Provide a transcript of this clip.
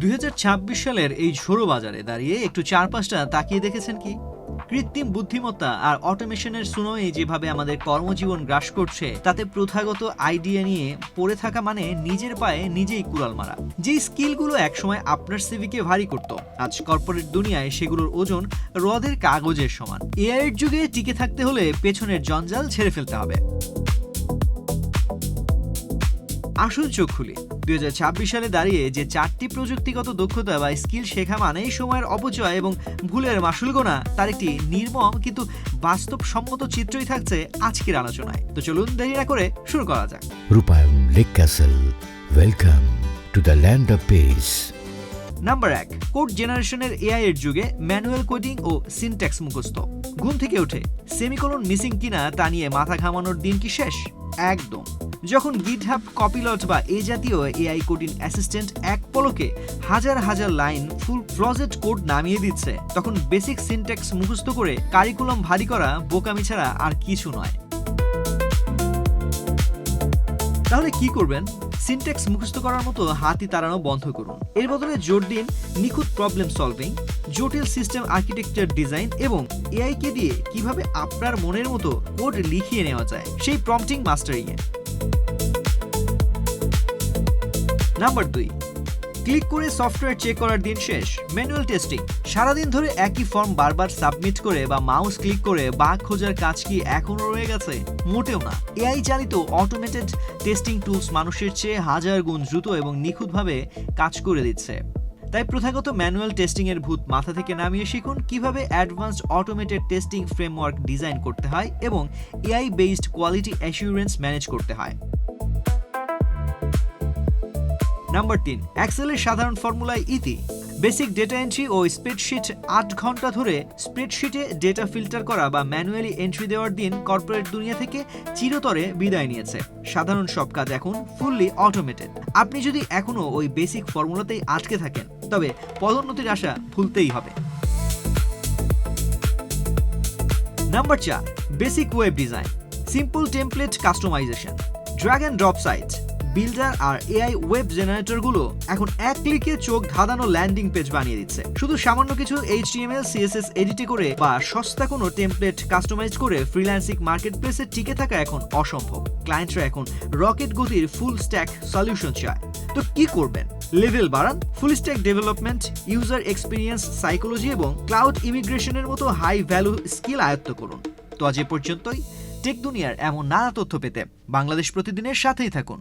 2026 সালের এই ঝোড়ো বাজারে দাঁড়িয়ে একটু চারপাশটা তাকিয়ে দেখেছেন কি? কৃত্রিম বুদ্ধিমত্তা আর অটোমেশনের সুনোয়ে যেভাবে আমাদের কর্মজীবন গ্রাস করছে, তাতে প্রথাগত আইডিয়া নিয়ে পড়ে থাকা মানে নিজের পায়ে নিজেই কুড়াল মারা। যে স্কিলগুলো একসময় আপনার সিভিকে ভারী করত, আজ কর্পোরেট দুনিয়ায় সেগুলোর ওজন হ্রদের কাগজের সমান। এআই এর যুগে টিকে থাকতে হলে পেছনের জঞ্জাল ছেড়ে ফেলতে হবে। আসল চোখ খুলি 2026 সালে দাঁড়িয়ে যে 4টি প্রযুক্তিগত দক্ষতা বা স্কিল শেখা মানেই সময়ের অপচয় এবং ভুলের মাসুল গোনা, তার একটি নির্মম কিন্তু বাস্তবসম্মত চিত্রই থাকছে আজকের আলোচনায়। তো চলুন দেরি না করে শুরু করা যাক। রূপায়ণ lake castle, welcome to the land of piece. Number 1, code জেনারেশনের এআই এর যুগে ম্যানুয়াল কোডিং ও সিনট্যাক্স মুখস্থ। ঘুম থেকে উঠে সেমিকোলন মিসিং কিনা তা নিয়ে মাথা ঘামানোর দিন কি শেষ? একদম। যখন গিটহাব, কপিলট বা এ জাতীয় এআই কোডিং অ্যাসিস্ট্যান্ট এক পলকে হাজার হাজার লাইন ফুল ফ্লজেড কোড নামিয়ে দিচ্ছে, তখন বেসিক সিনট্যাক্স মুখস্থ করে কারিকুলাম ভারী করা বোকামি ছাড়া আর কিছু নয়। তাহলে কি করবেন? সিনট্যাক্স মুখস্থ করার মতো হাতি তাড়ানো বন্ধ করুন। এর বদলে জোর দিন নিখুঁত প্রবলেম সলভিং, জটিল সিস্টেম আর্কিটেকচার ডিজাইন এবং এআই কে দিয়ে কিভাবে আপনার মনের মতো কোড লিখিয়ে নেওয়া যায় সেই প্রম্পটিং মাস্টারিং এ। নাম্বার 2, ক্লিক করে সফটওয়্যার চেক করার দিন শেষ। ম্যানুয়াল টেস্টিং, সারাদিন ধরে একই ফর্ম বারবার সাবমিট করে বা মাউস ক্লিক করে বাগ খোঁজার কাজ কি এখনো রয়ে গেছে? মোটেও না। এআই চালিত অটোমেটেড টেস্টিং টুলস মানুষের চেয়ে হাজার গুণ দ্রুত এবং নিখুঁতভাবে কাজ করে দিচ্ছে। তাই প্রথাগত ম্যানুয়াল টেস্টিং এর ভূত মাথা থেকে নামিয়ে শিখুন কিভাবে advanced automated testing framework design করতে হয় এবং AI based quality assurance manage করতে হয়। নাম্বার 3, এক্সেলের সাধারণ ফর্মুলায় ইতি। বেসিক ডেটা এন্ট্রি ও স্প্রেডশিট 8 ঘন্টা ধরে স্প্রেডশিটে ডেটা ফিল্টার করা বা ম্যানুয়ালি এন্ট্রি দেওয়ার দিন কর্পোরেট দুনিয়া থেকে চিরতরে বিদায় নিয়েছে। সাধারণ সব কাজ এখন ফুললি অটোমেটেড। আপনি যদি এখনো ওই বেসিক ফর্মুলাতেই আটকে থাকেন, তবে পদোন্নতির আশা ভুলতেই হবে। Number 4, basic web design. Simple template customization, drag and drop site, builder আর এআই ওয়েব জেনারেটরগুলো এখন এক ক্লিকে চোখ ধাঁধানো ল্যান্ডিং পেজ বানিয়ে দিচ্ছে। শুধু সামান্য কিছু HTML CSS এডিট করে বা সস্তা কোনো টেমপ্লেট কাস্টমাইজ করে ফ্রিল্যান্সিং মার্কেটপ্লেসে টিকে থাকা এখন অসম্ভব। ক্লায়েন্টরা এখন রকেট গতির ফুল স্ট্যাক সলিউশন চায়। তো কি করবেন? লেভেল বাড়ান, full stack development, user experience psychology এবং ক্লাউড ইমিগ্রেশনের মতো হাই ভ্যালু স্কিল আয়ত্ত করুন। তো আজ এ পর্যন্তই। টেক দুনিয়ার এমন নানা তথ্য পেতে বাংলাদেশ প্রতিদিনের সাথেই থাকুন।